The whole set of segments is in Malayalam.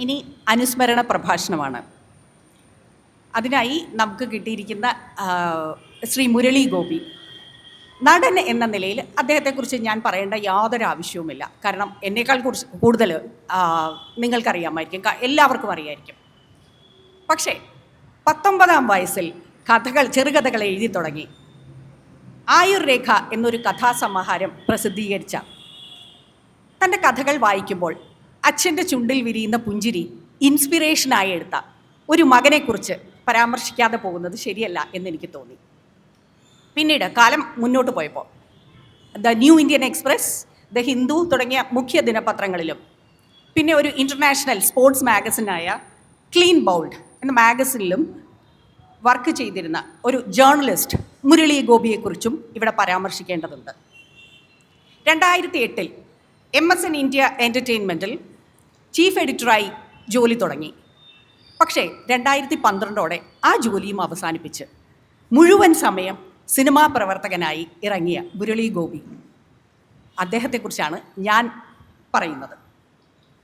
ഇനി അനുസ്മരണ പ്രഭാഷണമാണ്. അതിനായി നമുക്ക് കിട്ടിയിരിക്കുന്ന ശ്രീ മുരളി ഗോപി. നടൻ എന്ന നിലയിൽ അദ്ദേഹത്തെക്കുറിച്ച് ഞാൻ പറയേണ്ട യാതൊരു ആവശ്യവുമില്ല. കാരണം എന്നേക്കാൾ കൂടുതൽ നിങ്ങൾക്കറിയാമായിരിക്കും, എല്ലാവർക്കും അറിയായിരിക്കും. പക്ഷേ 19-ാം വയസ്സിൽ ചെറുകഥകൾ എഴുതി തുടങ്ങി. ആയുർരേഖ എന്നൊരു കഥാസമാഹാരം പ്രസിദ്ധീകരിച്ച തൻ്റെ കഥകൾ വായിക്കുമ്പോൾ അച്ഛൻ്റെ ചുണ്ടിൽ വിരിയുന്ന പുഞ്ചിരി ഇൻസ്പിറേഷനായി എടുത്ത ഒരു മകനെക്കുറിച്ച് പരാമർശിക്കാതെ പോകുന്നത് ശരിയല്ല എന്നെനിക്ക് തോന്നി. പിന്നീട് കാലം മുന്നോട്ട് പോയപ്പോൾ the new Indian express, the Hindu തുടങ്ങിയ മുഖ്യ ദിനപത്രങ്ങളിലും പിന്നെ ഒരു ഇൻ്റർനാഷണൽ സ്പോർട്സ് മാഗസിനായ ക്ലീൻ ബൗൾഡ് എന്ന മാഗസിനിലും വർക്ക് ചെയ്തിരുന്ന ഒരു ജേർണലിസ്റ്റ് മുരളി ഗോപിയെക്കുറിച്ചും ഇവിടെ പരാമർശിക്കേണ്ടതുണ്ട്. 2008 MSN ഇന്ത്യ എൻ്റർടൈൻമെൻറ്റിൽ ചീഫ് എഡിറ്ററായി ജോലി തുടങ്ങി. പക്ഷേ 2012 ആ ജോലിയും അവസാനിപ്പിച്ച് മുഴുവൻ സമയം സിനിമാ പ്രവർത്തകനായി ഇറങ്ങിയ മുരളി ഗോപി, അദ്ദേഹത്തെക്കുറിച്ചാണ് ഞാൻ പറയുന്നത്.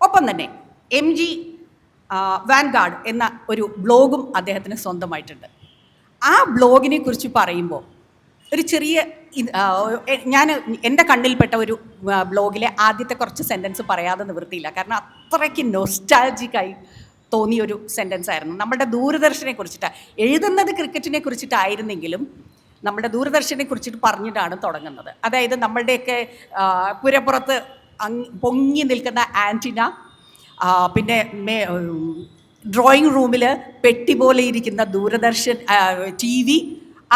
ഒപ്പം തന്നെ MG വാൻഗാർഡ് എന്ന ഒരു ബ്ലോഗും അദ്ദേഹത്തിന് സ്വന്തമായിട്ടുണ്ട്. ആ ബ്ലോഗിനെ കുറിച്ച് പറയുമ്പോൾ ഒരു ചെറിയ ഞാൻ എൻ്റെ കണ്ണിൽപ്പെട്ട ഒരു ബ്ലോഗിലെ ആദ്യത്തെ കുറച്ച് സെൻറ്റൻസ് പറയാതെ നിവൃത്തിയില്ല. കാരണം അത്രയ്ക്ക് നൊസ്റ്റാൾജിക്കായി തോന്നിയൊരു സെൻറ്റൻസ് ആയിരുന്നു. നമ്മുടെ ദൂരദർശനെ കുറിച്ചിട്ട്, എഴുതുന്നത് ക്രിക്കറ്റിനെ കുറിച്ചിട്ടായിരുന്നെങ്കിലും നമ്മുടെ ദൂരദർശനെ കുറിച്ചിട്ട് പറഞ്ഞിട്ടാണ് തുടങ്ങുന്നത്. അതായത് നമ്മളുടെയൊക്കെ പുരപ്പുറത്ത് പൊങ്ങി നിൽക്കുന്ന ആൻറ്റിന, പിന്നെ ഡ്രോയിങ് റൂമിൽ പെട്ടി പോലെ ഇരിക്കുന്ന ദൂരദർശൻ TV,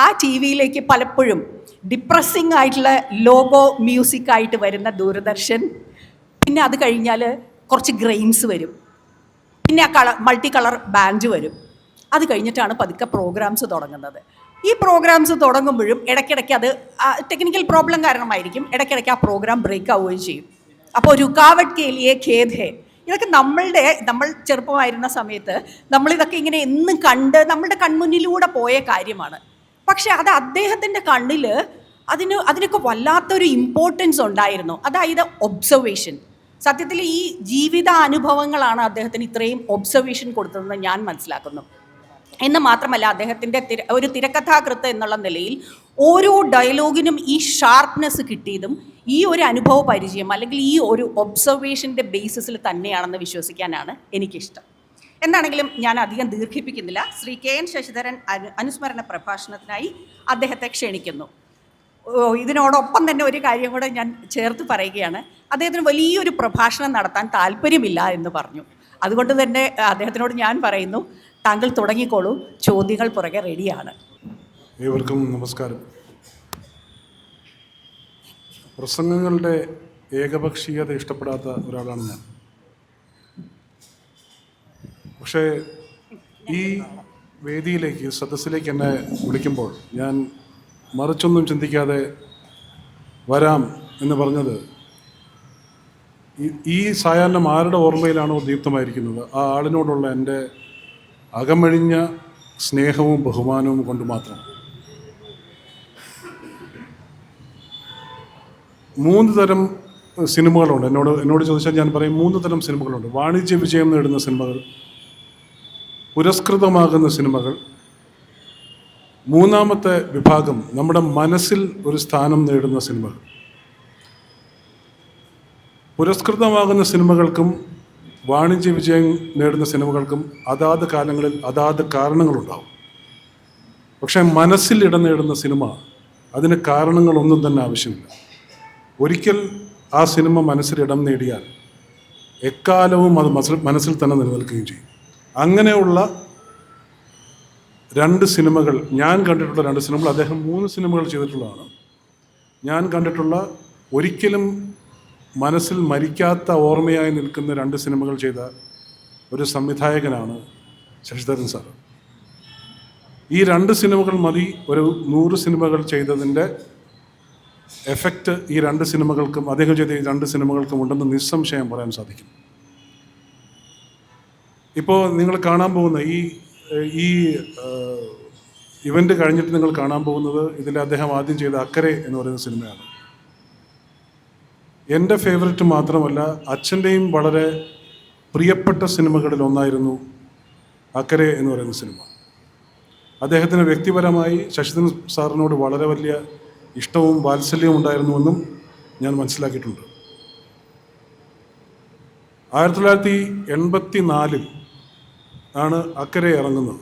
ആ TV യിലേക്ക് പലപ്പോഴും ഡിപ്രസിങ് ആയിട്ടുള്ള ലോഗോ മ്യൂസിക്കായിട്ട് വരുന്ന ദൂരദർശൻ, പിന്നെ അത് കഴിഞ്ഞാൽ കുറച്ച് ഗ്രെയിൻസ് വരും, പിന്നെ മൾട്ടി കളർ ബാൻഡ് വരും. അത് കഴിഞ്ഞിട്ടാണ് പതുക്കെ പ്രോഗ്രാംസ് തുടങ്ങുന്നത്. ഈ പ്രോഗ്രാംസ് തുടങ്ങുമ്പോഴും ഇടയ്ക്കിടയ്ക്ക് അത് ടെക്നിക്കൽ പ്രോബ്ലം കാരണമായിരിക്കും, ഇടയ്ക്കിടയ്ക്ക് ആ പ്രോഗ്രാം ബ്രേക്ക് ആവുകയും ചെയ്യും. അപ്പോൾ രുക്കാവട്ട് കെ ലിയേ ഖേദ് ഹേ, ഇതൊക്കെ നമ്മൾ ചെറുപ്പമായിരുന്ന സമയത്ത് നമ്മളിതൊക്കെ ഇങ്ങനെ എന്നും കണ്ട് നമ്മളുടെ കൺമുന്നിലൂടെ പോയ കാര്യമാണ്. പക്ഷെ അത് അദ്ദേഹത്തിൻ്റെ കണ്ണിൽ അതിനൊക്കെ വല്ലാത്തൊരു ഇമ്പോർട്ടൻസ് ഉണ്ടായിരുന്നു. അതായത് ഒബ്സർവേഷൻ. സത്യത്തിൽ ഈ ജീവിത അനുഭവങ്ങളാണ് അദ്ദേഹത്തിന് ഇത്രയും ഒബ്സർവേഷൻ കൊടുത്തതെന്ന് ഞാൻ മനസ്സിലാക്കുന്നു. എന്ന് മാത്രമല്ല, അദ്ദേഹത്തിൻ്റെ ഒരു തിരക്കഥാകൃത്ത് എന്നുള്ള നിലയിൽ ഓരോ ഡയലോഗിനും ഈ ഷാർപ്നെസ് കിട്ടിയതും ഈ ഒരു അനുഭവ പരിചയം അല്ലെങ്കിൽ ഈ ഒരു ഒബ്സർവേഷൻ്റെ ബേസിസിൽ തന്നെയാണെന്ന് വിശ്വസിക്കാനാണ് എനിക്കിഷ്ടം. എന്താണെങ്കിലും ഞാൻ അധികം ദീർഘിപ്പിക്കുന്നില്ല. ശ്രീ KN ശശിധരൻ അനുസ്മരണ പ്രഭാഷണത്തിനായി അദ്ദേഹത്തെ ക്ഷണിക്കുന്നു. ഇതിനോടൊപ്പം തന്നെ ഒരു കാര്യം കൂടെ ഞാൻ ചേർത്ത് പറയുകയാണ്. അദ്ദേഹത്തിന് വലിയൊരു പ്രഭാഷണം നടത്താൻ താല്പര്യമില്ല എന്ന് പറഞ്ഞു. അതുകൊണ്ട് തന്നെ അദ്ദേഹത്തിനോട് ഞാൻ പറയുന്നു, താങ്കൾ തുടങ്ങിക്കോളൂ, ചോദ്യങ്ങൾ പുറകെ റെഡിയാണ്. ഏവർക്കും നമസ്കാരം. പ്രസംഗങ്ങളുടെ ഏകപക്ഷീയത ഇഷ്ടപ്പെടാത്ത ഒരാളാണ് ഞാൻ. പക്ഷേ ഈ വേദിയിലേക്ക്, സദസ്സിലേക്ക് എന്നെ വിളിക്കുമ്പോൾ ഞാൻ മറിച്ചൊന്നും ചിന്തിക്കാതെ വരാം എന്ന് പറഞ്ഞത് ഈ സായാഹ്നം ആരുടെ ഓർമ്മയിലാണോ ദീപ്തമായിരിക്കുന്നത് ആ ആളിനോടുള്ള എൻ്റെ അകമഴിഞ്ഞ സ്നേഹവും ബഹുമാനവും കൊണ്ട് മാത്രം. 3 തരം സിനിമകളുണ്ട്. എന്നോട് ചോദിച്ചാൽ ഞാൻ പറയും 3 തരം സിനിമകളുണ്ട്. വാണിജ്യ വിജയം നേടുന്ന സിനിമകൾ, പുരസ്കൃതമാകുന്ന സിനിമകൾ, മൂന്നാമത്തെ വിഭാഗം നമ്മുടെ മനസ്സിൽ ഒരു സ്ഥാനം നേടുന്ന സിനിമകൾ. പുരസ്കൃതമാകുന്ന സിനിമകൾക്കും വാണിജ്യ വിജയം നേടുന്ന സിനിമകൾക്കും അതാത് കാലങ്ങളിൽ അതാത് കാരണങ്ങളുണ്ടാവും. പക്ഷേ മനസ്സിൽ ഇടം നേടുന്ന സിനിമ, അതിന് കാരണങ്ങളൊന്നും തന്നെ ആവശ്യമില്ല. ഒരിക്കൽ ആ സിനിമ മനസ്സിൽ ഇടം നേടിയാൽ എക്കാലവും അത് മനസ്സിൽ തന്നെ നിലനിൽക്കുകയും ചെയ്യും. അങ്ങനെയുള്ള 2 സിനിമകൾ ഞാൻ കണ്ടിട്ടുള്ള 2 സിനിമകൾ, അദ്ദേഹം 3 സിനിമകൾ ചെയ്തിട്ടുള്ളതാണ്. ഞാൻ കണ്ടിട്ടുള്ള ഒരിക്കലും മനസ്സിൽ മരിക്കാത്ത ഓർമ്മയായി നിൽക്കുന്ന 2 സിനിമകൾ ചെയ്ത ഒരു സംവിധായകനാണ് ശശിധരൻ സാർ. ഈ 2 സിനിമകൾ മതി ഒരു 100 സിനിമകൾ ചെയ്തതിൻ്റെ എഫക്റ്റ് ഈ 2 സിനിമകൾക്കും, അദ്ദേഹം ചെയ്ത ഈ 2 സിനിമകൾക്കും ഉണ്ടെന്ന് നിസ്സംശയം പറയാൻ സാധിക്കും. ഇപ്പോൾ നിങ്ങൾ കാണാൻ പോകുന്ന ഈ ഇവൻ്റ് കഴിഞ്ഞിട്ട് നിങ്ങൾ കാണാൻ പോകുന്നത് ഇതിൽ അദ്ദേഹം ആദ്യം ചെയ്ത അക്കരെ എന്ന് പറയുന്ന സിനിമയാണ്. എൻ്റെ ഫേവററ്റ് മാത്രമല്ല, അച്ഛൻ്റെയും വളരെ പ്രിയപ്പെട്ട സിനിമകളിൽ ഒന്നായിരുന്നു അക്കരെ എന്ന് പറയുന്ന സിനിമ. അദ്ദേഹത്തിന് വ്യക്തിപരമായി ശശിധരൻ സാറിനോട് വളരെ വലിയ ഇഷ്ടവും വാത്സല്യവും ഉണ്ടായിരുന്നുവെന്നും ഞാൻ മനസ്സിലാക്കിയിട്ടുണ്ട്. 1984 ആണ് അക്കരെ ഇറങ്ങുന്നത്.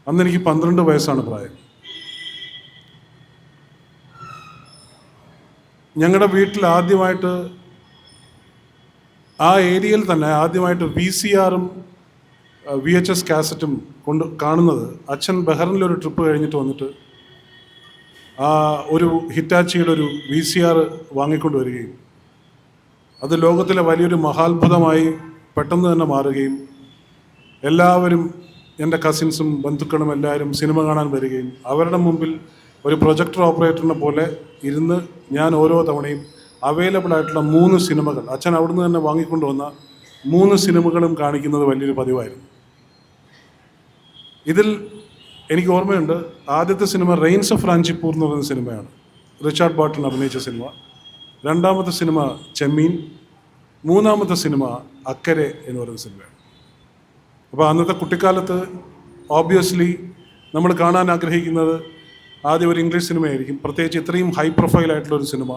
അന്ന് എനിക്ക് 12 വയസ്സാണ് പ്രായം. ഞങ്ങളുടെ വീട്ടിൽ ആദ്യമായിട്ട് ആ ഏരിയയിൽ തന്നെ ആദ്യമായിട്ട് VCRും VHS കാസറ്റും കൊണ്ട് കാണുന്നത് അച്ഛൻ ബഹ്റിനിലൊരു ട്രിപ്പ് കഴിഞ്ഞിട്ട് വന്നിട്ട് ഒരു ഹിറ്റാച്ചിയുടെ ഒരു VCR വാങ്ങിക്കൊണ്ട് വരികയും അത് ലോകത്തിലെ വലിയൊരു മഹാത്ഭുതമായി പെട്ടെന്ന് തന്നെ മാറുകയും എല്ലാവരും എൻ്റെ കസിൻസും ബന്ധുക്കളും എല്ലാവരും സിനിമ കാണാൻ വരികയും അവരുടെ മുമ്പിൽ ഒരു പ്രൊജക്ടർ ഓപ്പറേറ്ററിനെ പോലെ ഇരുന്ന് ഞാൻ ഓരോ തവണയും അവൈലബിൾ ആയിട്ടുള്ള 3 സിനിമകൾ അച്ഛൻ അവിടുന്ന് തന്നെ വാങ്ങിക്കൊണ്ടുവന്ന 3 സിനിമകളും കാണിക്കുന്നത് വലിയൊരു പതിവായിരുന്നു. ഇതിൽ എനിക്ക് ഓർമ്മയുണ്ട്, ആദ്യത്തെ സിനിമ റെയിൻസ് ഓഫ് റാഞ്ചിപ്പൂർ എന്ന് പറയുന്ന സിനിമയാണ്, റിച്ചാർഡ് ബാർട്ടൺ അഭിനയിച്ച സിനിമ. രണ്ടാമത്തെ സിനിമ ചെമ്മീൻ, മൂന്നാമത്തെ സിനിമ അക്കരെ എന്ന് പറയുന്ന സിനിമയാണ്. അപ്പോൾ അന്നത്തെ കുട്ടിക്കാലത്ത് ഓബ്വിയസ്ലി നമ്മൾ കാണാൻ ആഗ്രഹിക്കുന്നത് ആദ്യം ഒരു ഇംഗ്ലീഷ് സിനിമയായിരിക്കും, പ്രത്യേകിച്ച് ഇത്രയും ഹൈ പ്രൊഫൈലായിട്ടുള്ള ഒരു സിനിമ.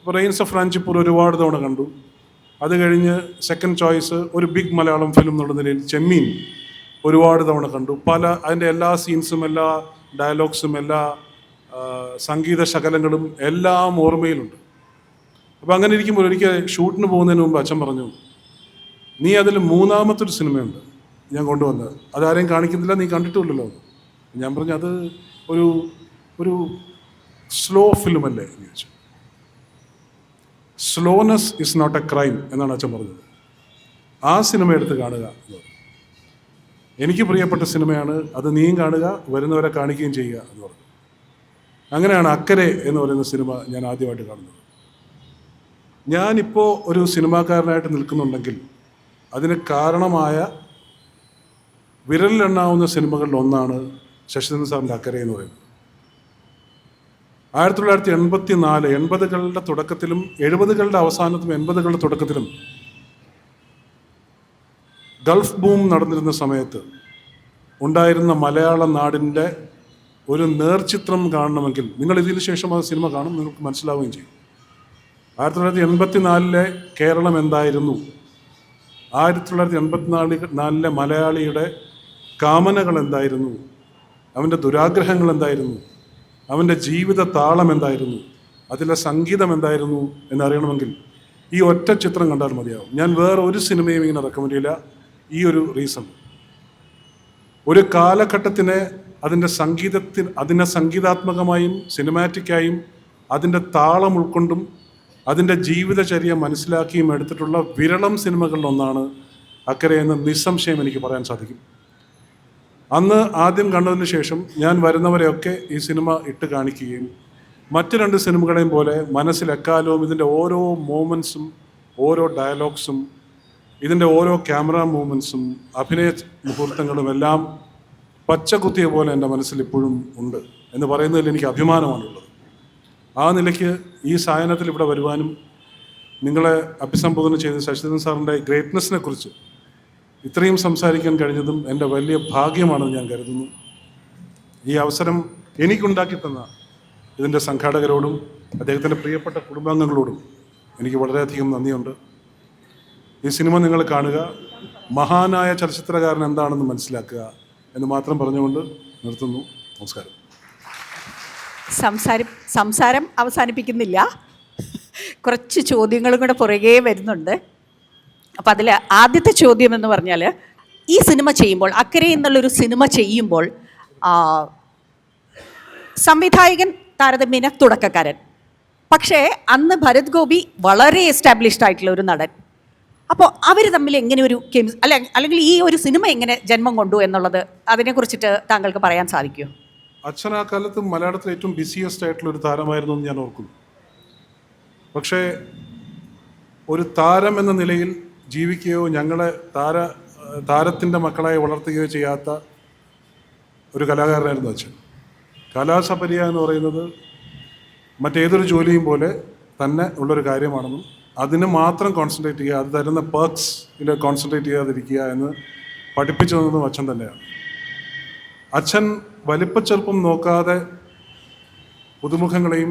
അപ്പോൾ റെയിൻസ് ഓഫ് റാഞ്ചിപ്പൂർ ഒരുപാട് തവണ കണ്ടു. അത് കഴിഞ്ഞ് സെക്കൻഡ് ചോയ്സ് ഒരു ബിഗ് മലയാളം ഫിലിം എന്നുള്ള നിലയിൽ ചെമ്മീൻ ഒരുപാട് തവണ കണ്ടു. അതിൻ്റെ എല്ലാ സീൻസും എല്ലാ ഡയലോഗ്സും എല്ലാ സംഗീത ശകലങ്ങളും എല്ലാം ഓർമ്മയിലുണ്ട്. അപ്പോൾ അങ്ങനെ ഇരിക്കുമ്പോൾ ഒരിക്കൽ ഷൂട്ടിന് പോകുന്നതിന് മുമ്പ് അച്ഛൻ പറഞ്ഞു, നീ അതിൽ മൂന്നാമത്തെ ഒരു സിനിമയുണ്ട് ഞാൻ കൊണ്ടുവന്നത്, അതാരെയും കാണിക്കുന്നില്ല, നീ കണ്ടിട്ടുമില്ലല്ലോ. ഞാൻ പറഞ്ഞു അത് ഒരു ഒരു സ്ലോ ഫിലിമല്ലേ എന്ന് ചോദിച്ചു. Slowness is not a crime എന്നാണ് അച്ഛൻ പറഞ്ഞത്. ആ സിനിമ എടുത്ത് കാണുക എന്ന് പറഞ്ഞു. എനിക്ക് പ്രിയപ്പെട്ട സിനിമയാണ് അത്, നീയും കാണുക, വരുന്നവരെ കാണിക്കുകയും ചെയ്യുക എന്ന് പറഞ്ഞു. അങ്ങനെയാണ് അക്കരെ എന്ന് പറയുന്ന സിനിമ ഞാൻ ആദ്യമായിട്ട് കാണുന്നത്. ഞാനിപ്പോൾ ഒരു സിനിമാക്കാരനായിട്ട് നിൽക്കുന്നുണ്ടെങ്കിൽ അതിന് കാരണമായ വിരലിലെണ്ണാവുന്ന സിനിമകളിൽ ഒന്നാണ് ശശിധരൻ സാറിൻ്റെ അക്കരെ എന്ന് പറയുന്നത്. 1984 80കളുടെ തുടക്കത്തിലും 70കളുടെ അവസാനത്തും 80കളുടെ തുടക്കത്തിലും ഗൾഫ് ബൂം നടന്നിരുന്ന സമയത്ത് ഉണ്ടായിരുന്ന മലയാള നാടിൻ്റെ ഒരു നേർചിത്രം കാണണമെങ്കിൽ നിങ്ങൾ ഇതിന് ശേഷം ആ സിനിമ കാണും, നിങ്ങൾക്ക് മനസ്സിലാവുകയും ചെയ്യും. 1984 കേരളം എന്തായിരുന്നു, 1984 മലയാളിയുടെ കാമനകൾ എന്തായിരുന്നു, അവൻ്റെ ദുരാഗ്രഹങ്ങൾ എന്തായിരുന്നു, അവൻ്റെ ജീവിത താളം എന്തായിരുന്നു, അതിലെ സംഗീതം എന്തായിരുന്നു എന്നറിയണമെങ്കിൽ ഈ ഒറ്റ ചിത്രം കണ്ടാൽ മതിയാവും. ഞാൻ വേറെ ഒരു സിനിമയും ഇങ്ങനെ റെക്കമെൻഡ് ചെയ്യില്ല. ഈ ഒരു റീസൺ, ഒരു കാലഘട്ടത്തിനെ അതിനെ സംഗീതാത്മകമായും സിനിമാറ്റിക്കായും അതിൻ്റെ താളം ഉൾക്കൊണ്ടും അതിൻ്റെ ജീവിതചര്യ മനസ്സിലാക്കിയും എടുത്തിട്ടുള്ള വിരളം സിനിമകളിലൊന്നാണ് അക്കരെ എന്ന് നിസ്സംശയം എനിക്ക് പറയാൻ സാധിക്കും. അന്ന് ആദ്യം കണ്ടതിന് ശേഷം ഞാൻ വരുന്നവരെയൊക്കെ ഈ സിനിമ ഇട്ട് കാണിക്കുകയും മറ്റ് 2 സിനിമകളെയും പോലെ മനസ്സിൽ എക്കാലവും ഇതിൻ്റെ ഓരോ മൂമെൻറ്റ്സും ഓരോ ഡയലോഗ്സും ഇതിൻ്റെ ഓരോ ക്യാമറ മൂവ്മെൻറ്റ്സും അഭിനയ മുഹൂർത്തങ്ങളും എല്ലാം പച്ചകുത്തിയ പോലെ എൻ്റെ മനസ്സിൽ ഇപ്പോഴും ഉണ്ട് എന്ന് പറയുന്നതിൽ എനിക്ക് അഭിമാനമാണുള്ളത്. ആ നിലയ്ക്ക് ഈ സായനത്തിൽ ഇവിടെ വരുവാനും നിങ്ങളെ അഭിസംബോധന ചെയ്ത് ശശിധരൻ സാറിൻ്റെ ഗ്രേറ്റ്നെസ്സിനെ കുറിച്ച് ഇത്രയും സംസാരിക്കാൻ കഴിഞ്ഞതും എൻ്റെ വലിയ ഭാഗ്യമാണെന്ന് ഞാൻ കരുതുന്നു. ഈ അവസരം എനിക്കുണ്ടാക്കി തന്ന ഇതിൻ്റെ സംഘാടകരോടും അദ്ദേഹത്തിൻ്റെ പ്രിയപ്പെട്ട കുടുംബാംഗങ്ങളോടും എനിക്ക് വളരെയധികം നന്ദിയുണ്ട്. ഈ സിനിമ നിങ്ങൾ കാണുക, മഹാനായ ചലച്ചിത്രകാരൻ എന്താണെന്ന് മനസ്സിലാക്കുക എന്ന് മാത്രം പറഞ്ഞുകൊണ്ട് നിർത്തുന്നു. നമസ്കാരം. സംസാരം അവസാനിപ്പിക്കുന്നില്ല, കുറച്ച് ചോദ്യങ്ങളും കൂടെ പുറകെ വരുന്നുണ്ട്. അപ്പം അതിൽ ആദ്യത്തെ ചോദ്യം എന്ന് പറഞ്ഞാൽ, ഈ സിനിമ ചെയ്യുമ്പോൾ, അക്കരെ എന്നുള്ളൊരു സിനിമ ചെയ്യുമ്പോൾ സംവിധായകൻ താരതമ്യേന തുടക്കക്കാരൻ, പക്ഷേ അന്ന് ഭരത് ഗോപി വളരെ എസ്റ്റാബ്ലിഷ്ഡ് ആയിട്ടുള്ള ഒരു നടൻ. അപ്പോൾ അവർ തമ്മിൽ എങ്ങനെ ഒരു അല്ലെങ്കിൽ ഈ ഒരു സിനിമ എങ്ങനെ ജന്മം കൊണ്ടു എന്നുള്ളത് അതിനെക്കുറിച്ചിട്ട് താങ്കൾക്ക് പറയാൻ സാധിക്കുമോ? അച്ഛൻ ആ കാലത്ത് മലയാളത്തിലെ ഏറ്റവും ബിസിയസ്റ്റ് ആയിട്ടുള്ള ഒരു താരമായിരുന്നു എന്ന് ഞാൻ ഓർക്കുന്നു. പക്ഷേ ഒരു താരം എന്ന നിലയിൽ ജീവിക്കുകയോ ഞങ്ങളെ താരത്തിൻ്റെ മക്കളായി വളർത്തുകയോ ചെയ്യാത്ത ഒരു കലാകാരനായിരുന്നു അച്ഛൻ. കലാസപര്യ എന്ന് പറയുന്നത് മറ്റേതൊരു ജോലിയും പോലെ തന്നെ ഉള്ളൊരു കാര്യമാണെന്നും അതിന് മാത്രം കോൺസെൻട്രേറ്റ് ചെയ്യുക, അത് തരുന്ന പേർക്സിൽ കോൺസെൻട്രേറ്റ് ചെയ്യാതിരിക്കുക എന്ന് പഠിപ്പിച്ചു തന്നതും അച്ഛൻ തന്നെയാണ്. അച്ഛൻ വലിപ്പച്ചെറുപ്പം നോക്കാതെ പുതുമുഖങ്ങളെയും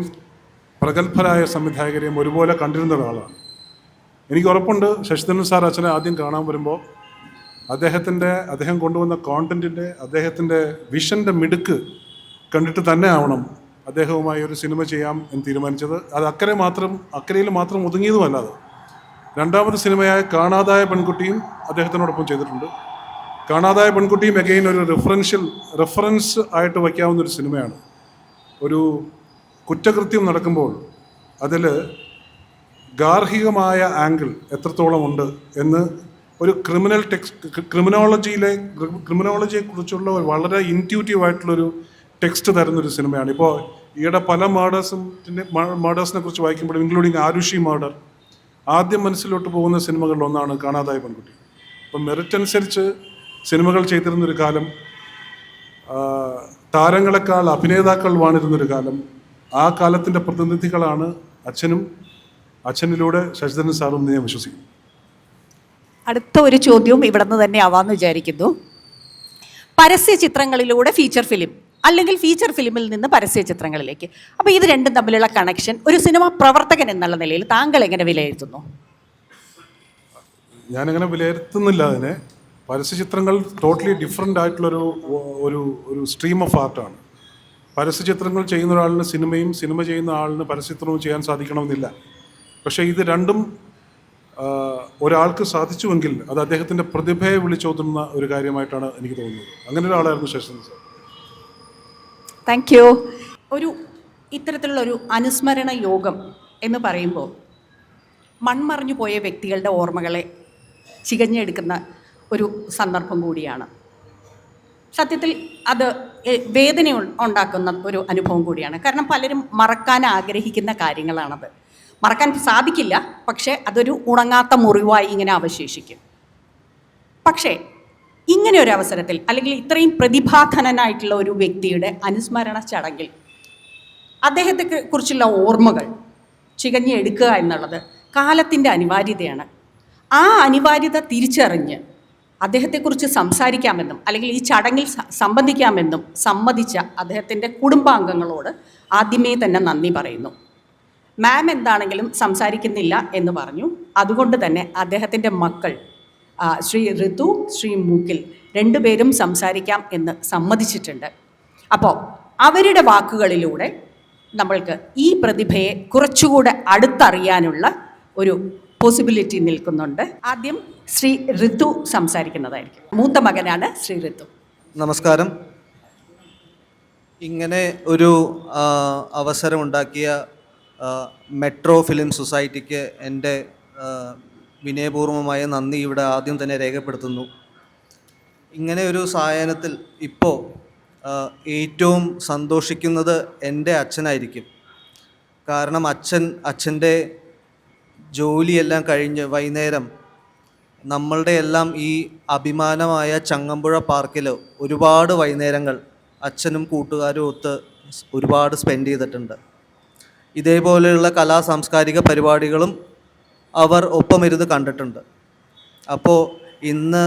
പ്രഗത്ഭരായ സംവിധായകരെയും ഒരുപോലെ കണ്ടിരുന്ന ഒരാളാണ്. എനിക്ക് ഉറപ്പുണ്ട് ശശിധരൻ സാർ അച്ഛനെ ആദ്യം കാണാൻ വരുമ്പോൾ അദ്ദേഹം കൊണ്ടുവന്ന കോണ്ടൻറ്റിൻ്റെ, അദ്ദേഹത്തിൻ്റെ വിഷൻ്റെ മിടുക്ക് കണ്ടിട്ട് തന്നെ ആവണം അദ്ദേഹവുമായി ഒരു സിനിമ ചെയ്യാം എന്ന് തീരുമാനിച്ചത്. അത് അക്കരയിൽ മാത്രം ഒതുങ്ങിയതുമല്ലാതെ രണ്ടാമത്തെ സിനിമയായ കാണാതായ പെൺകുട്ടിയും അദ്ദേഹത്തിനോടൊപ്പം ചെയ്തിട്ടുണ്ട്. കാണാതായ പെൺകുട്ടിയും അഗെയിൻ ഒരു റെഫറൻസ് ആയിട്ട് വയ്ക്കാവുന്നൊരു സിനിമയാണ്. ഒരു കുറ്റകൃത്യം നടക്കുമ്പോൾ അതിൽ ഗാർഹികമായ ആംഗിൾ എത്രത്തോളം ഉണ്ട് എന്ന് ഒരു ക്രിമിനോളജിയെക്കുറിച്ചുള്ള ഒരു വളരെ ഇൻറ്റ്യൂട്ടീവായിട്ടുള്ളൊരു ടെക്സ്റ്റ് തരുന്നൊരു സിനിമയാണ്. ഇപ്പോൾ ഈയിടെ പല മർഡേഴ്സിനെ കുറിച്ച് വായിക്കുമ്പോഴും, ഇൻക്ലൂഡിങ് ആരുഷി മർഡർ, ആദ്യം മനസ്സിലോട്ട് പോകുന്ന സിനിമകളിൽ ഒന്നാണ് കാണാതായ പെൺകുട്ടി. അപ്പം മെറിറ്റ് അനുസരിച്ച് സിനിമകൾ ചെയ്തിരുന്നൊരു കാലം, താരങ്ങളെക്കാൾ അഭിനേതാക്കൾ വാണിരുന്നൊരു കാലം. ആ കാലത്തിൻ്റെ പ്രതിനിധികളാണ് അച്ഛനിലൂടെ ശശിധരൻ സാറും എന്ന് ഞാൻ വിശ്വസിക്കുന്നു. അടുത്ത ഒരു ചോദ്യവും ഇവിടെ നിന്ന് തന്നെ ആവാമെന്ന് വിചാരിക്കുന്നു. പരസ്യ ചിത്രങ്ങളിലൂടെ ഫീച്ചർ ഫിലിം, അല്ലെങ്കിൽ ഫീച്ചർ ഫിലിമിൽ നിന്ന് പരസ്യ ചിത്രങ്ങളിലേക്ക്, അപ്പോൾ ഇത് രണ്ടും തമ്മിലുള്ള കണക്ഷൻ ഒരു സിനിമ പ്രവർത്തകൻ എന്നുള്ള നിലയിൽ താങ്കൾ എങ്ങനെ വിലയിരുത്തുന്നു? ഞാനങ്ങനെ വിലയിരുത്തുന്നില്ല അതിനെ. പരസ്യചിത്രങ്ങൾ ടോട്ടലി ഡിഫറെൻ്റ് ആയിട്ടുള്ളൊരു ഒരു സ്ട്രീം ഓഫ് ആർട്ടാണ്. പരസ്യചിത്രങ്ങൾ ചെയ്യുന്ന ഒരാളിന് സിനിമ ചെയ്യുന്ന ആളിന് പരസ്യചിത്രവും ചെയ്യാൻ സാധിക്കണമെന്നില്ല. പക്ഷേ ഇത് രണ്ടും ഒരാൾക്ക് സാധിച്ചുവെങ്കിൽ അത് അദ്ദേഹത്തിൻ്റെ പ്രതിഭയെ വിളിച്ചോതുന്ന ഒരു കാര്യമായിട്ടാണ് എനിക്ക് തോന്നുന്നത്. അങ്ങനെ ഒരാളായിരുന്നു ശശിധരൻ സാർ. Thank you. ഇത്തരത്തിലുള്ളൊരു അനുസ്മരണ യോഗം എന്ന് പറയുമ്പോൾ മൺമറഞ്ഞു പോയ വ്യക്തികളുടെ ഓർമ്മകളെ ചികഞ്ഞെടുക്കുന്ന ഒരു സന്ദർഭം കൂടിയാണ്. സത്യത്തിൽ അത് വേദന ഉണ്ടാക്കുന്ന ഒരു അനുഭവം കൂടിയാണ്. കാരണം പലരും മറക്കാൻ ആഗ്രഹിക്കുന്ന കാര്യങ്ങളാണത്. മറക്കാൻ സാധിക്കില്ല, പക്ഷേ അതൊരു ഉണങ്ങാത്ത മുറിവായി ഇങ്ങനെ അവശേഷിക്കും. പക്ഷേ ഇങ്ങനെ ഒരു അവസരത്തിൽ, അല്ലെങ്കിൽ ഇത്രയും പ്രതിഭാധനനായിട്ടുള്ള ഒരു വ്യക്തിയുടെ അനുസ്മരണ ചടങ്ങിൽ അദ്ദേഹത്തെ കുറിച്ചുള്ള ഓർമ്മകൾ ചികഞ്ഞെടുക്കുക എന്നുള്ളത് കാലത്തിൻ്റെ അനിവാര്യതയാണ്. ആ അനിവാര്യത തിരിച്ചറിഞ്ഞ് അദ്ദേഹത്തെക്കുറിച്ച് സംസാരിക്കാമെന്നും അല്ലെങ്കിൽ ഈ ചടങ്ങിൽ സംബന്ധിക്കാമെന്നും സമ്മതിച്ച അദ്ദേഹത്തിൻ്റെ കുടുംബാംഗങ്ങളോട് ആദ്യമേ തന്നെ നന്ദി പറയുന്നു. മാം എന്താണെങ്കിലും സംസാരിക്കുന്നില്ല എന്ന് പറഞ്ഞു. അതുകൊണ്ട് തന്നെ അദ്ദേഹത്തിൻ്റെ മക്കൾ ശ്രീ ഋതു, ശ്രീ മുകിൽ രണ്ടുപേരും സംസാരിക്കാം എന്ന് സമ്മതിച്ചിട്ടുണ്ട്. അപ്പോൾ അവരുടെ വാക്കുകളിലൂടെ നമ്മൾക്ക് ഈ പ്രതിഭയെ കുറച്ചുകൂടെ അടുത്തറിയാനുള്ള ഒരു പോസിബിലിറ്റി നിൽക്കുന്നുണ്ട്. ആദ്യം ശ്രീ ഋതു സംസാരിക്കുന്നതായിരിക്കും. മൂത്ത മകനാണ് ശ്രീ ഋതു. നമസ്കാരം. ഇങ്ങനെ ഒരു അവസരമുണ്ടാക്കിയ മെട്രോ ഫിലിം സൊസൈറ്റിക്ക് എൻ്റെ വിനയപൂർവമായ നന്ദി ഇവിടെ ആദ്യം തന്നെ രേഖപ്പെടുത്തുന്നു. ഇങ്ങനെ ഒരു സായാഹ്നത്തിൽ ഇപ്പോൾ ഏറ്റവും സന്തോഷിക്കുന്നത് എൻ്റെ അച്ഛനായിരിക്കും. കാരണം അച്ഛൻ്റെ ജോലിയെല്ലാം കഴിഞ്ഞ് വൈകുന്നേരം നമ്മളുടെ എല്ലാം ഈ അഭിമാനമായ ചങ്ങമ്പുഴ പാർക്കിൽ ഒരുപാട് വൈകുന്നേരങ്ങൾ അച്ഛനും കൂട്ടുകാരും ഒത്ത് ഒരുപാട് സ്പെൻഡ് ചെയ്തിട്ടുണ്ട്. ഇതേപോലെയുള്ള സാംസ്കാരിക പരിപാടികളും അവർ ഒപ്പമിരുന്ന് കണ്ടിട്ടുണ്ട്. അപ്പോൾ ഇന്ന്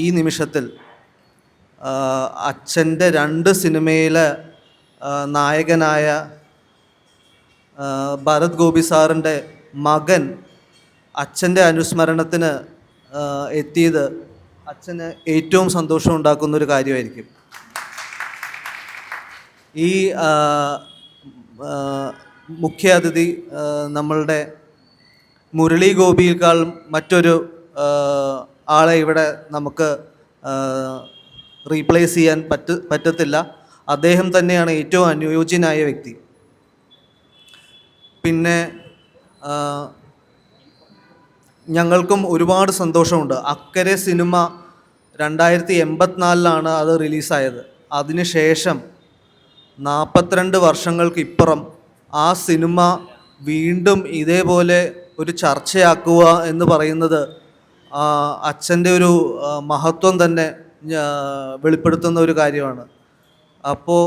ഈ നിമിഷത്തിൽ അച്ഛൻ്റെ 2 സിനിമയിലെ നായകനായ ഭരത് ഗോപി സാറിൻ്റെ മകൻ അച്ഛൻ്റെ അനുസ്മരണത്തിന് എത്തിയത് അച്ഛന് ഏറ്റവും സന്തോഷം ഉണ്ടാക്കുന്നൊരു കാര്യമായിരിക്കും. ഈ മുഖ്യ അതിഥി നമ്മളുടെ മുരളി ഗോപിയേക്കാൾ മറ്റൊരു ആളെ ഇവിടെ നമുക്ക് റീപ്ലേസ് ചെയ്യാൻ പറ്റത്തില്ല. അദ്ദേഹം തന്നെയാണ് ഏറ്റവും അനുയോജ്യനായ വ്യക്തി. പിന്നെ ഞങ്ങൾക്കും ഒരുപാട് സന്തോഷമുണ്ട്. അക്കരെ സിനിമ 2084 അത് റിലീസായത്. അതിനുശേഷം 42 വർഷങ്ങൾക്കിപ്പുറം ആ സിനിമ വീണ്ടും ഇതേപോലെ ഒരു ചർച്ചയാക്കുക എന്ന് പറയുന്നത് അച്ഛൻ്റെ ഒരു മഹത്വം തന്നെ വെളിപ്പെടുത്തുന്ന ഒരു കാര്യമാണ്. അപ്പോൾ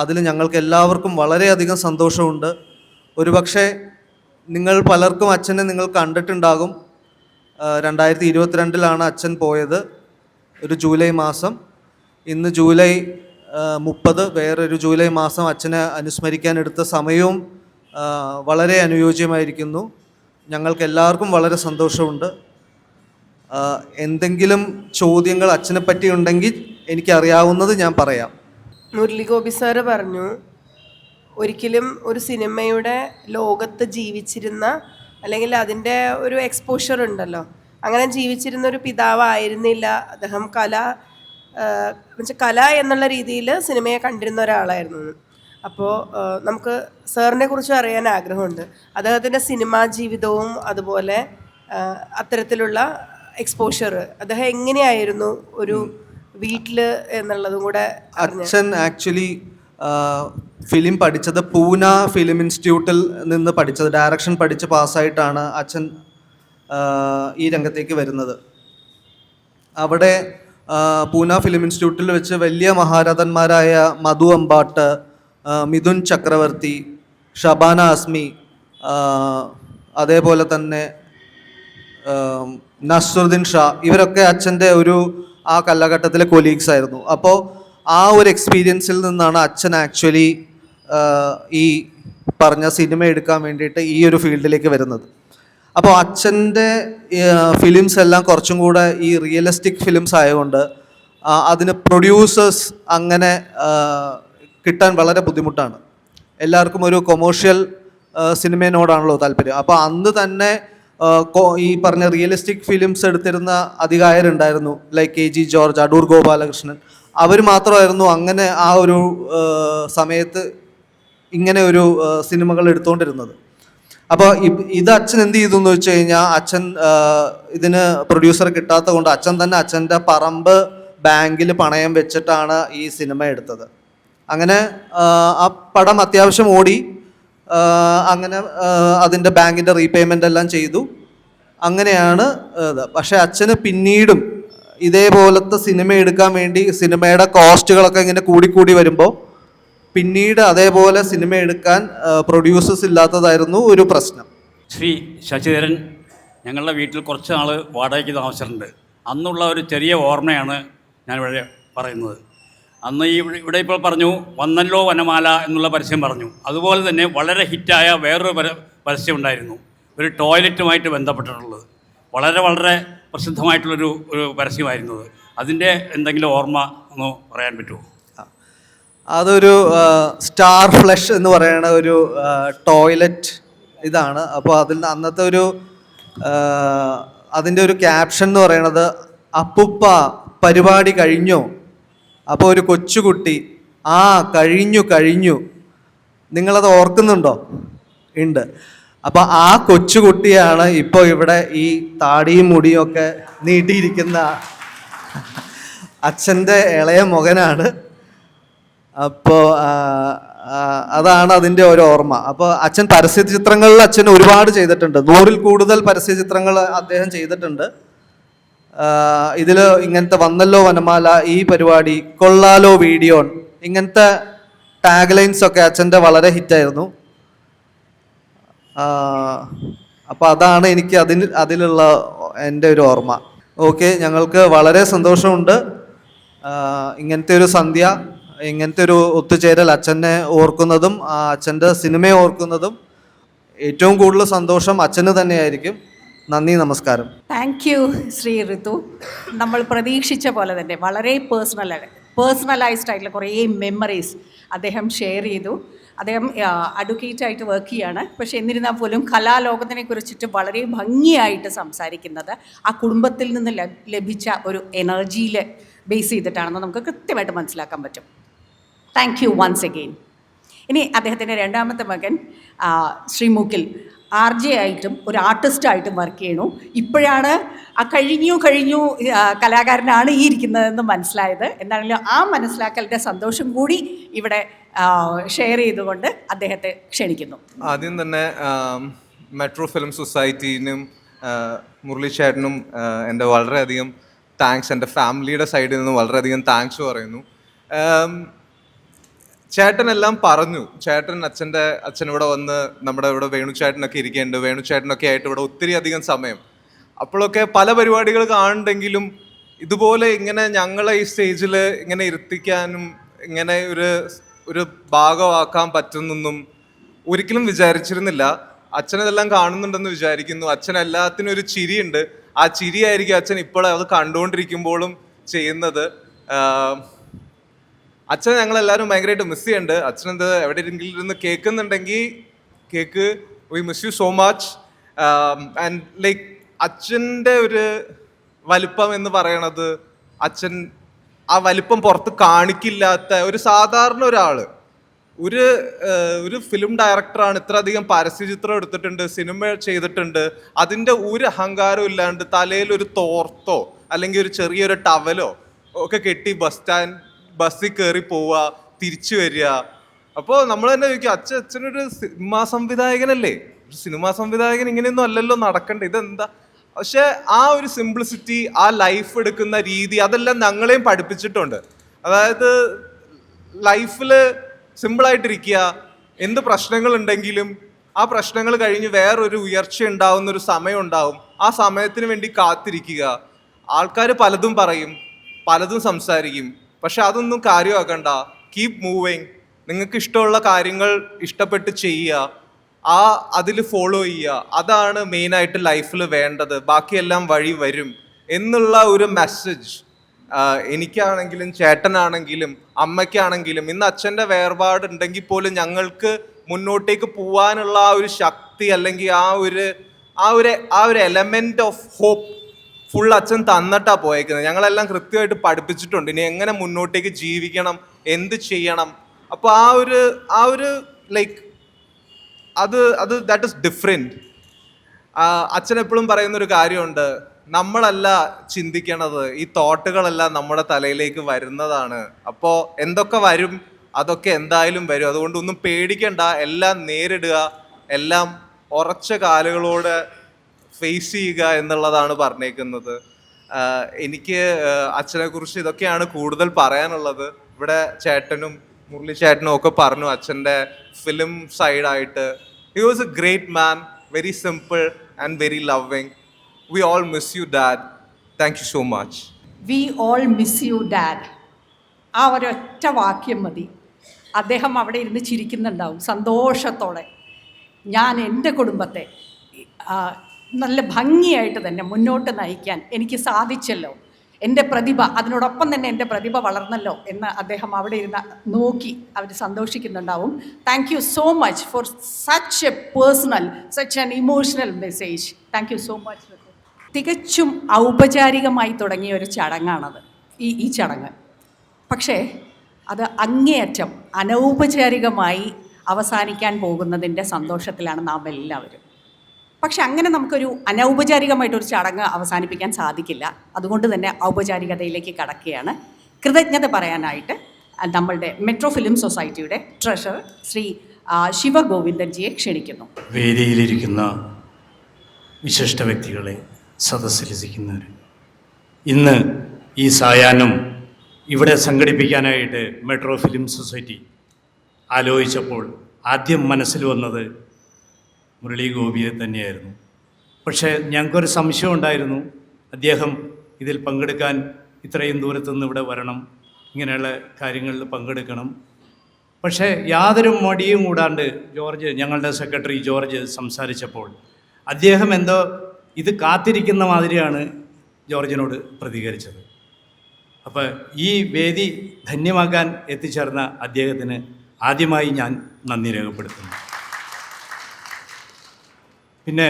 അതിൽ ഞങ്ങൾക്ക് എല്ലാവർക്കും വളരെയധികം സന്തോഷമുണ്ട്. ഒരുപക്ഷെ നിങ്ങൾ പലർക്കും അച്ഛനെ നിങ്ങൾ കണ്ടിട്ടുണ്ടാകും. 2022 അച്ഛൻ പോയത്, ഒരു ജൂലൈ മാസം. ഇന്ന് ജൂലൈ 30, വേറൊരു ജൂലൈ മാസം അച്ഛനെ അനുസ്മരിക്കാൻ എടുത്ത സമയവും വളരെ അനുയോജ്യമായിരിക്കുന്നു. ഞങ്ങൾക്ക് എല്ലാവർക്കും വളരെ സന്തോഷമുണ്ട്. എന്തെങ്കിലും ചോദ്യങ്ങൾ അച്ഛനെ പറ്റി ഉണ്ടെങ്കിൽ എനിക്കറിയാവുന്നത് ഞാൻ പറയാം. മുരളി ഗോപി സാറ് പറഞ്ഞു, ഒരിക്കലും ഒരു സിനിമയുടെ ലോകത്ത് ജീവിച്ചിരുന്ന, അല്ലെങ്കിൽ അതിൻ്റെ ഒരു എക്സ്പോഷർ ഉണ്ടല്ലോ, അങ്ങനെ ജീവിച്ചിരുന്ന ഒരു പിതാവായിരുന്നില്ല അദ്ദേഹം. കല എന്നുള്ള രീതിയിൽ സിനിമയെ കണ്ടിരുന്ന ഒരാളായിരുന്നു. അപ്പോൾ നമുക്ക് സാറിനെ കുറിച്ച് അറിയാൻ ആഗ്രഹമുണ്ട്. അദ്ദേഹത്തിൻ്റെ സിനിമാ ജീവിതവും അതുപോലെ അത്തരത്തിലുള്ള എക്സ്പോഷർ അദ്ദേഹം എങ്ങനെയായിരുന്നു ഒരു വീട്ടിൽ എന്നുള്ളതും കൂടെ. അച്ഛൻ ആക്ച്വലി ഫിലിം പഠിച്ചത് പൂന ഫിലിം ഇൻസ്റ്റിറ്റ്യൂട്ടിൽ നിന്ന് പഠിച്ചത്, ഡയറക്ഷൻ പഠിച്ച് പാസ്സായിട്ടാണ് അച്ഛൻ ഈ രംഗത്തേക്ക് വരുന്നത്. അവിടെ പൂന ഫിലിം ഇൻസ്റ്റിറ്റ്യൂട്ടിൽ വെച്ച് വലിയ മഹാരഥന്മാരായ മധു അമ്പാട്ട്, മിഥുൻ ചക്രവർത്തി, ഷബാന അസ്മി, അതേപോലെ തന്നെ നസ്രുദ്ദീൻ ഷാ, ഇവരൊക്കെ അച്ഛൻ്റെ ആ കാലഘട്ടത്തിലെ കൊലീഗ്സ് ആയിരുന്നു. അപ്പോൾ ആ ഒരു എക്സ്പീരിയൻസിൽ നിന്നാണ് അച്ഛൻ ആക്ച്വലി ഈ പറഞ്ഞ സിനിമ എടുക്കാൻ വേണ്ടിയിട്ട് ഈ ഒരു ഫീൽഡിലേക്ക് വരുന്നത്. അപ്പോൾ അച്ഛൻ്റെ ഫിലിംസ് എല്ലാം കുറച്ചും കൂടെ ഈ റിയലിസ്റ്റിക് ഫിലിംസ് ആയതുകൊണ്ട് അതിന് പ്രൊഡ്യൂസേഴ്സ് അങ്ങനെ കിട്ടാൻ വളരെ ബുദ്ധിമുട്ടാണ്. എല്ലാവർക്കും ഒരു കൊമേഴ്ഷ്യൽ സിനിമയോടാണല്ലോ താല്പര്യം. അപ്പോൾ അന്ന് തന്നെ ഈ പറഞ്ഞ റിയലിസ്റ്റിക് ഫിലിംസ് എടുത്തിരുന്ന അധികായരുണ്ടായിരുന്നു, ലൈക്ക് KG ജോർജ്, അടൂർ ഗോപാലകൃഷ്ണൻ. അവർ മാത്രമായിരുന്നു അങ്ങനെ ആ ഒരു സമയത്ത് ഇങ്ങനെ ഒരു സിനിമകൾ എടുത്തുകൊണ്ടിരുന്നത്. അപ്പോൾ ഇത് അച്ഛൻ എന്ത് ചെയ്തു എന്ന് വെച്ച് കഴിഞ്ഞാൽ, അച്ഛൻ ഇതിന് പ്രൊഡ്യൂസറെ കിട്ടാത്ത കൊണ്ട് അച്ഛൻ തന്നെ അച്ഛൻ്റെ പറമ്പ് ബാങ്കിൽ പണയം വെച്ചിട്ടാണ് ഈ സിനിമ എടുത്തത്. അങ്ങനെ ആ പടം അത്യാവശ്യം ഓടി. അങ്ങനെ അതിൻ്റെ ബാങ്കിൻ്റെ റീപേയ്മെൻ്റ് എല്ലാം ചെയ്തു. അങ്ങനെയാണ് ഇത്. പക്ഷേ അച്ഛന് പിന്നീടും ഇതേപോലത്തെ സിനിമ എടുക്കാൻ വേണ്ടി സിനിമയുടെ കോസ്റ്റുകളൊക്കെ ഇങ്ങനെ കൂടിക്കൂടി വരുമ്പോൾ പിന്നീട് അതേപോലെ സിനിമ എടുക്കാൻ പ്രൊഡ്യൂസേഴ്സ് ഇല്ലാത്തതായിരുന്നു ഒരു പ്രശ്നം. ശ്രീ ശശിധരൻ ഞങ്ങളുടെ വീട്ടിൽ കുറച്ച് നാൾ വാടകയ്ക്ക് താമസിച്ചിട്ടുണ്ട്. അന്നുള്ള ഒരു ചെറിയ ഓർമ്മയാണ് ഞാനിവിടെ പറയുന്നത്. അന്ന് ഇവിടെ ഇപ്പോൾ പറഞ്ഞു വന്നല്ലോ വനമാല എന്നുള്ള പരസ്യം പറഞ്ഞു. അതുപോലെ തന്നെ വളരെ ഹിറ്റായ വേറൊരു പരസ്യം ഉണ്ടായിരുന്നു, ഒരു ടോയ്ലറ്റുമായിട്ട് ബന്ധപ്പെട്ടിട്ടുള്ളത്. വളരെ പ്രസിദ്ധമായിട്ടുള്ളൊരു പരസ്യമായിരുന്നത്. അതിൻ്റെ എന്തെങ്കിലും ഓർമ്മ ഒന്ന് പറയാൻ പറ്റുമോ? അതൊരു സ്റ്റാർ ഫ്ലഷ് എന്ന് പറയുന്ന ഒരു ടോയ്ലറ്റ് ഇതാണ്. അപ്പോൾ അന്നത്തെ അതിൻ്റെ ഒരു ക്യാപ്ഷൻ എന്ന് പറയണത്, അപ്പുപ്പ പരിപാടി കഴിഞ്ഞോ? അപ്പോൾ ഒരു കൊച്ചുകുട്ടി, കഴിഞ്ഞു. നിങ്ങളത് ഓർക്കുന്നുണ്ടോ? ഉണ്ട്. അപ്പോൾ ആ കൊച്ചുകുട്ടിയാണ് ഇപ്പോൾ ഇവിടെ ഈ താടിയും മുടിയും ഒക്കെ നീട്ടിയിരിക്കുന്ന അച്ഛൻ്റെ ഇളയ മകനാണ്. അപ്പോൾ അതാണ് അതിൻ്റെ ഒരു ഓർമ്മ. അപ്പോൾ അച്ഛൻ പരസ്യ ചിത്രങ്ങളിൽ അച്ഛൻ ഒരുപാട് ചെയ്തിട്ടുണ്ട്. 100-ൽ കൂടുതൽ പരസ്യ ചിത്രങ്ങൾ അദ്ദേഹം ചെയ്തിട്ടുണ്ട്. ഇതിൽ ഇങ്ങനത്തെ വന്നല്ലോ വനമാല, ഈ പരിപാടി, കൊള്ളാലോ വീഡിയോ, ഇങ്ങനത്തെ ടാഗ് ലൈൻസ് ഒക്കെ അച്ഛൻ്റെ വളരെ ഹിറ്റായിരുന്നു. അപ്പോൾ അതാണ് എനിക്ക് അതിലുള്ള എൻ്റെ ഒരു ഓർമ്മ. ഓക്കെ, ഞങ്ങൾക്ക് വളരെ സന്തോഷമുണ്ട്. ഇങ്ങനത്തെ ഒരു സന്ധ്യ, ഇങ്ങനത്തെ ഒരു ഒത്തുചേരൽ അച്ഛനെ ഓർക്കുന്നതും അച്ഛൻ്റെ സിനിമയെ ഓർക്കുന്നതും ഏറ്റവും കൂടുതൽ സന്തോഷം അച്ഛന് തന്നെയായിരിക്കും. നന്ദി, നമസ്കാരം. താങ്ക് യു ശ്രീ ഋതു. നമ്മൾ പ്രതീക്ഷിച്ച പോലെ തന്നെ വളരെ പേഴ്സണലൈസ്ഡ് ആയിട്ടുള്ള കുറേ മെമ്മറീസ് അദ്ദേഹം ഷെയർ ചെയ്തു. അദ്ദേഹം അഡ്വക്കേറ്റായിട്ട് വർക്ക് ചെയ്യാണ്. പക്ഷേ എന്നിരുന്നാൽ പോലും കലാലോകത്തിനെ കുറിച്ചിട്ട് വളരെ ഭംഗിയായിട്ട് സംസാരിക്കുന്നത് ആ കുടുംബത്തിൽ നിന്ന് ലഭിച്ച ഒരു എനർജിയിൽ ബേസ് ചെയ്തിട്ടാണെന്ന് നമുക്ക് കൃത്യമായിട്ട് മനസ്സിലാക്കാൻ പറ്റും. Thank you once again. ഇനി അദ്ദേഹത്തിൻ്റെ രണ്ടാമത്തെ മകൻ ശ്രീ മുകിൽ RJ ആയിട്ടും ഒരു ആർട്ടിസ്റ്റായിട്ടും വർക്ക് ചെയ്യണു. ഇപ്പോഴാണ് കഴിഞ്ഞു കലാകാരനാണ് ഈ ഇരിക്കുന്നതെന്ന് മനസ്സിലായത്. എന്താണെങ്കിലും ആ മനസ്സിലാക്കലിൻ്റെ സന്തോഷം കൂടി ഇവിടെ ഷെയർ ചെയ്തുകൊണ്ട് അദ്ദേഹത്തെ ക്ഷണിക്കുന്നു. ആദ്യം തന്നെ മെട്രോ ഫിലിം സൊസൈറ്റിനും മുരളി ചേട്ടനും എൻ്റെ വളരെയധികം താങ്ക്സ്, എൻ്റെ ഫാമിലിയുടെ സൈഡിൽ നിന്ന് വളരെയധികം താങ്ക്സ് പറയുന്നു. ചേട്ടനെല്ലാം പറഞ്ഞു. അച്ഛൻ ഇവിടെ വന്ന് നമ്മുടെ ഇവിടെ വേണുചേട്ടനൊക്കെ ഇരിക്കുന്നുണ്ട്, വേണുചേട്ടനൊക്കെ ആയിട്ട് ഇവിടെ ഒത്തിരി അധികം സമയം. അപ്പോഴൊക്കെ പല പരിപാടികൾ കാണുന്നുണ്ടെങ്കിലും ഇതുപോലെ ഇങ്ങനെ ഞങ്ങളെ ഈ സ്റ്റേജിൽ ഇങ്ങനെ ഇരുത്തിക്കാനും ഇങ്ങനെ ഒരു ഭാഗമാക്കാൻ പറ്റുന്നൊന്നും ഒരിക്കലും വിചാരിച്ചിരുന്നില്ല. അച്ഛനതെല്ലാം കാണുന്നുണ്ടെന്ന് വിചാരിക്കുന്നു. അച്ഛൻ എല്ലാത്തിനും ഒരു ചിരിയുണ്ട്. ആ ചിരിയായിരിക്കും അച്ഛൻ ഇപ്പോൾ അത് കണ്ടുകൊണ്ടിരിക്കുമ്പോഴും ചെയ്യുന്നത്. അച്ഛൻ ഞങ്ങളെല്ലാവരും ഭയങ്കരമായിട്ട് മിസ് ചെയ്യുന്നുണ്ട്. അച്ഛനെന്ത് എവിടെയെങ്കിലും ഇരുന്ന് കേൾക്കുന്നുണ്ടെങ്കിൽ കേക്ക്, we miss you so much. And like അച്ഛൻ്റെ ഒരു വലിപ്പം എന്ന് പറയണത്, അച്ഛൻ ആ വലിപ്പം പുറത്ത് കാണിക്കില്ലാത്ത ഒരു സാധാരണ ഒരാൾ, ഒരു ഫിലിം ഡയറക്ടറാണ്, ഇത്ര അധികം പരസ്യചിത്രം എടുത്തിട്ടുണ്ട്, സിനിമ ചെയ്തിട്ടുണ്ട്, അതിൻ്റെ ഒരു അഹങ്കാരം ഇല്ലാണ്ട് തലയിൽ ഒരു തോർത്തോ അല്ലെങ്കിൽ ഒരു ചെറിയൊരു ടവലോ ഒക്കെ കെട്ടി ബസ്സിൽ കയറി പോവുക, തിരിച്ചു വരിക. അപ്പോൾ നമ്മൾ തന്നെ ചോദിക്കും, അച്ഛനൊരു സിനിമാ സംവിധായകനല്ലേ? ഒരു സിനിമാ സംവിധായകൻ ഇങ്ങനെയൊന്നും അല്ലല്ലോ നടക്കണ്ടേ, ഇതെന്താ? പക്ഷെ ആ ഒരു സിംപ്ലിസിറ്റി, ആ ലൈഫ് എടുക്കുന്ന രീതി, അതെല്ലാം ഞങ്ങളെയും പഠിപ്പിച്ചിട്ടുണ്ട്. അതായത് ലൈഫിൽ സിമ്പിളായിട്ടിരിക്കുക, എന്ത് പ്രശ്നങ്ങളുണ്ടെങ്കിലും ആ പ്രശ്നങ്ങൾ കഴിഞ്ഞ് വേറൊരു ഉയർച്ച ഉണ്ടാവുന്ന ഒരു സമയം ഉണ്ടാവും. ആ സമയത്തിന് വേണ്ടി കാത്തിരിക്കുക. ആൾക്കാർ പലതും പറയും, പലതും സംസാരിക്കും, പക്ഷെ അതൊന്നും കാര്യമാക്കണ്ട. Keep moving. നിങ്ങൾക്ക് ഇഷ്ടമുള്ള കാര്യങ്ങൾ ഇഷ്ടപ്പെട്ട് ചെയ്യുക, അതിൽ ഫോളോ ചെയ്യുക. അതാണ് മെയിനായിട്ട് ലൈഫിൽ വേണ്ടത്. ബാക്കിയെല്ലാം വഴി വരും എന്നുള്ള ഒരു മെസ്സേജ് എനിക്കാണെങ്കിലും ചേട്ടനാണെങ്കിലും അമ്മയ്ക്കാണെങ്കിലും, ഇന്ന് അച്ഛൻ്റെ വേർപാട് ഉണ്ടെങ്കിൽ പോലും ഞങ്ങൾക്ക് മുന്നോട്ടേക്ക് പോവാനുള്ള ആ ഒരു ശക്തി, അല്ലെങ്കിൽ ആ ഒരു എലമെന്റ് ഓഫ് ഹോപ്പ് ഫുൾ അച്ഛൻ തന്നിട്ടാ പോയേക്കുന്നത്. ഞങ്ങളെല്ലാം കൃത്യമായിട്ട് പഠിപ്പിച്ചിട്ടുണ്ട് ഇനി എങ്ങനെ മുന്നോട്ടേക്ക് ജീവിക്കണം, എന്ത് ചെയ്യണം. അപ്പോൾ ആ ഒരു ലൈക്ക് അത് ദാറ്റ് ഇസ് ഡിഫറെൻറ്റ്. അച്ഛൻ എപ്പോഴും പറയുന്നൊരു കാര്യമുണ്ട്, നമ്മളല്ല ചിന്തിക്കണത്, ഈ തോട്ടുകളെല്ലാം നമ്മുടെ തലയിലേക്ക് വരുന്നതാണ്. അപ്പോൾ എന്തൊക്കെ വരും അതൊക്കെ എന്തായാലും വരും. അതുകൊണ്ട് ഒന്നും പേടിക്കണ്ട, എല്ലാം നേരിടുക, എല്ലാം ഉറച്ച കാലുകളോട് ഫേസ് ചെയ്യുക എന്നുള്ളതാണ് പറഞ്ഞേക്കുന്നത്. എനിക്ക് അച്ഛനെക്കുറിച്ച് ഇതൊക്കെയാണ് കൂടുതൽ പറയാനുള്ളത്. ഇവിടെ ചേട്ടനും മുരളി ചേട്ടനും ഒക്കെ പറഞ്ഞു അച്ഛൻ്റെ ഫിലിം സൈഡായിട്ട്. He was a great man, very simple and very loving. We all miss you dad. Thank you so much. We all miss you dad. ആ ഒരൊറ്റ വാക്യം മതി. അദ്ദേഹം അവിടെ ഇരുന്ന് ചിരിക്കുന്നുണ്ടാവും സന്തോഷത്തോടെ. ഞാൻ എൻ്റെ കുടുംബത്തെ നല്ല ഭംഗിയായിട്ട് തന്നെ മുന്നോട്ട് നയിക്കാൻ എനിക്ക് സാധിച്ചല്ലോ, എൻ്റെ പ്രതിഭ, അതിനോടൊപ്പം തന്നെ എൻ്റെ പ്രതിഭ വളർന്നല്ലോ എന്ന് അദ്ദേഹം അവിടെ ഇരുന്ന് നോക്കി അവർ സന്തോഷിക്കുന്നുണ്ടാവും. Thank you so much for such a personal, such an emotional message. Thank you so much. തികച്ചും ഔപചാരികമായി തുടങ്ങിയ ഒരു ചടങ്ങാണത്, ഈ ചടങ്ങ്. പക്ഷേ അത് അങ്ങേയറ്റം അനൗപചാരികമായി അവസാനിക്കാൻ പോകുന്നതിൻ്റെ സന്തോഷത്തിലാണ് നാം എല്ലാവരും. പക്ഷെ അങ്ങനെ നമുക്കൊരു അനൗപചാരികമായിട്ടൊരു ചടങ്ങ് അവസാനിപ്പിക്കാൻ സാധിക്കില്ല. അതുകൊണ്ട് തന്നെ ഔപചാരികതയിലേക്ക് കടക്കുകയാണ്. കൃതജ്ഞത പറയാനായിട്ട് നമ്മളുടെ മെട്രോ ഫിലിം സൊസൈറ്റിയുടെ ട്രഷറർ ശ്രീ ശിവഗോവിന്ദൻജിയെ ക്ഷണിക്കുന്നു. വേദിയിലിരിക്കുന്ന വിശിഷ്ട വ്യക്തികളെ, സദസ്സിലിരിക്കുന്നവർ, ഇന്ന് ഈ സായാഹ്നം ഇവിടെ സംഘടിപ്പിക്കാനായിട്ട് മെട്രോ ഫിലിം സൊസൈറ്റി ആലോചിച്ചപ്പോൾ ആദ്യം മനസ്സിൽ വന്നത് മുരളി ഗോപിയെ തന്നെയായിരുന്നു. പക്ഷേ ഞങ്ങൾക്കൊരു സംശയം ഉണ്ടായിരുന്നു, അദ്ദേഹം ഇതിൽ പങ്കെടുക്കാൻ ഇത്രയും ദൂരത്തുനിന്ന് ഇവിടെ വരണം, ഇങ്ങനെയുള്ള കാര്യങ്ങളിൽ പങ്കെടുക്കണം. പക്ഷേ യാതൊരു മടിയും കൂടാണ്ട് ഞങ്ങളുടെ സെക്രട്ടറി ജോർജ് സംസാരിച്ചപ്പോൾ അദ്ദേഹം എന്തോ ഇത് കാത്തിരിക്കുന്ന മാതിരിയാണ് ജോർജിനോട് പ്രതികരിച്ചത്. അപ്പോൾ ഈ വേദി ധന്യമാക്കാൻ എത്തിച്ചേർന്ന അദ്ദേഹത്തിന് ആദ്യമായി ഞാൻ നന്ദി രേഖപ്പെടുത്തുന്നു. പിന്നെ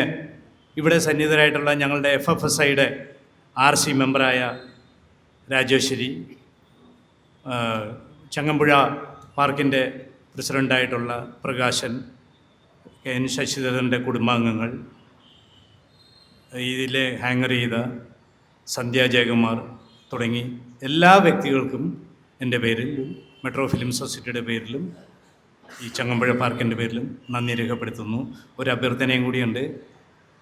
ഇവിടെ സന്നിഹിതരായിട്ടുള്ള ഞങ്ങളുടെ FFSIയുടെ RC മെമ്പറായ രാജേശ്വരി, ചങ്ങമ്പുഴ പാർക്കിൻ്റെ പ്രസിഡൻ്റായിട്ടുള്ള പ്രകാശൻ, KN ശശിധരൻ്റെ കുടുംബാംഗങ്ങൾ, ഇതിലെ ഹാങ്ങർ ചെയ്ത സന്ധ്യ ജയകുമാർ തുടങ്ങി എല്ലാ വ്യക്തികൾക്കും എൻ്റെ പേരിലും മെട്രോ ഫിലിം സൊസൈറ്റിയുടെ പേരിലും ഈ ചങ്ങമ്പുഴ പാർക്കിൻ്റെ പേരിലും നന്ദി രേഖപ്പെടുത്തുന്നു. ഒരു അഭ്യർത്ഥനയും കൂടിയുണ്ട്.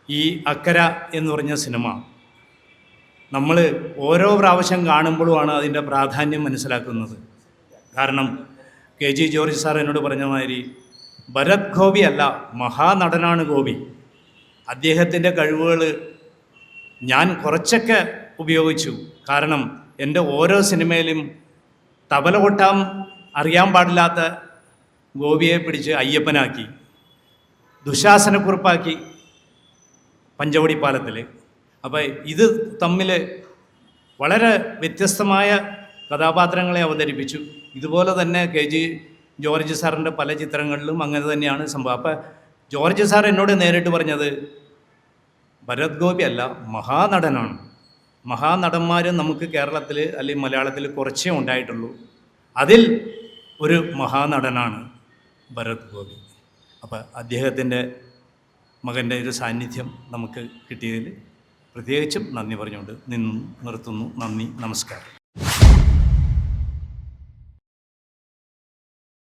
ഈ അക്കര എന്ന് പറഞ്ഞ സിനിമ നമ്മൾ ഓരോ പ്രാവശ്യം കാണുമ്പോഴുമാണ് അതിൻ്റെ പ്രാധാന്യം മനസ്സിലാക്കുന്നത്. കാരണം കെ ജി ജോർജ് സാർ എന്നോട് പറഞ്ഞ മാതിരി ഭരത് ഗോപി അല്ല, മഹാനടനാണ് ഗോപി. അദ്ദേഹത്തിൻ്റെ കഴിവുകൾ ഞാൻ കുറച്ചൊക്കെ ഉപയോഗിച്ചു. കാരണം എൻ്റെ ഓരോ സിനിമയിലും തബല കൊട്ടാൻ അറിയാൻ പാടില്ലാത്ത ഗോപിയെ പിടിച്ച് അയ്യപ്പനാക്കി, ദുശാസനക്കുറിപ്പാക്കി പഞ്ചവടി പാലത്തിൽ. അപ്പോൾ ഇത് തമ്മിൽ വളരെ വ്യത്യസ്തമായ കഥാപാത്രങ്ങളെ അവതരിപ്പിച്ചു. ഇതുപോലെ തന്നെ കെ ജി ജോർജ് സാറിൻ്റെ പല ചിത്രങ്ങളിലും അങ്ങനെ തന്നെയാണ് സംഭവം. അപ്പോൾ ജോർജ് സാർ എന്നോട് നേരിട്ട് പറഞ്ഞത് ഭരത് ഗോപി അല്ല, മഹാനടനാണ്. മഹാനടന്മാർ നമുക്ക് കേരളത്തിൽ അല്ലെങ്കിൽ മലയാളത്തിൽ കുറച്ചേ ഉണ്ടായിട്ടുള്ളൂ. അതിൽ ഒരു മഹാനടനാണ് ഭരത് ഗോപി. അപ്പോൾ അദ്ദേഹത്തിൻ്റെ മകൻ്റെ ഒരു സാന്നിധ്യം നമുക്ക് കിട്ടിയതിൽ പ്രത്യേകിച്ചും നന്ദി പറഞ്ഞുകൊണ്ട് നിർത്തുന്നു. നന്ദി, നമസ്കാരം.